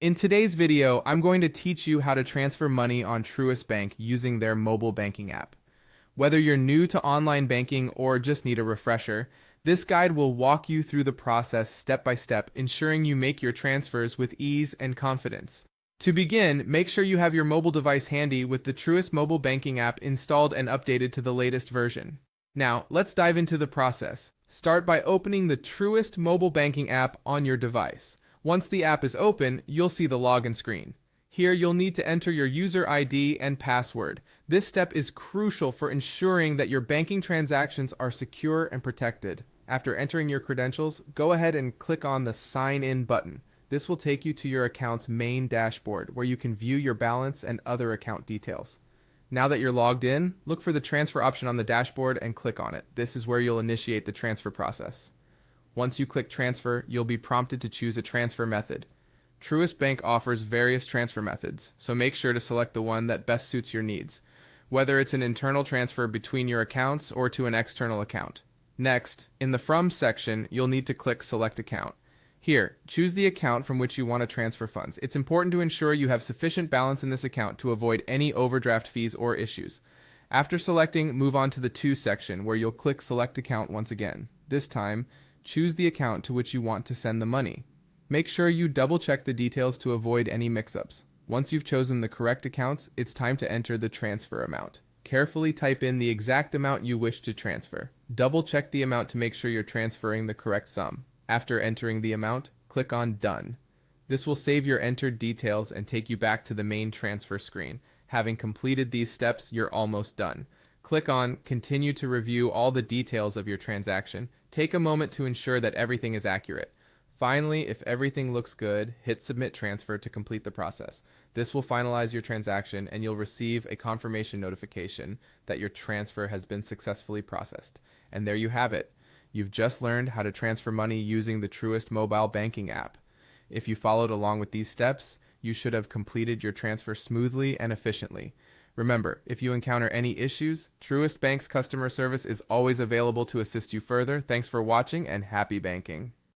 In today's video, I'm going to teach you how to transfer money on Truist Bank using their mobile banking app. Whether you're new to online banking or just need a refresher, this guide will walk you through the process step by step, ensuring you make your transfers with ease and confidence. To begin, make sure you have your mobile device handy with the Truist mobile banking app installed and updated to the latest version. Now, let's dive into the process. Start by opening the Truist mobile banking app on your device. Once the app is open, you'll see the login screen. Here, you'll need to enter your user ID and password. This step is crucial for ensuring that your banking transactions are secure and protected. After entering your credentials, go ahead and click on the Sign In button. This will take you to your account's main dashboard, where you can view your balance and other account details. Now that you're logged in, look for the transfer option on the dashboard and click on it. This is where you'll initiate the transfer process. Once you click transfer, you'll be prompted to choose a transfer method. Truist Bank offers various transfer methods, so make sure to select the one that best suits your needs, whether it's an internal transfer between your accounts or to an external account. Next, in the From section, you'll need to click Select Account. Here, choose the account from which you want to transfer funds. It's important to ensure you have sufficient balance in this account to avoid any overdraft fees or issues. After selecting, move on to the To section, where you'll click Select Account once again. This time, choose the account to which you want to send the money. Make sure you double-check the details to avoid any mix-ups. Once you've chosen the correct accounts, it's time to enter the transfer amount. Carefully type in the exact amount you wish to transfer. Double-check the amount to make sure you're transferring the correct sum. After entering the amount, click on Done. This will save your entered details and take you back to the main transfer screen. Having completed these steps, you're almost done. Click on Continue to review all the details of your transaction. Take a moment to ensure that everything is accurate. Finally, if everything looks good, hit Submit Transfer to complete the process. This will finalize your transaction and you'll receive a confirmation notification that your transfer has been successfully processed. And there you have it. You've just learned how to transfer money using the Truist mobile banking app. If you followed along with these steps, you should have completed your transfer smoothly and efficiently. Remember, if you encounter any issues, Truist Bank's customer service is always available to assist you further. Thanks for watching and happy banking.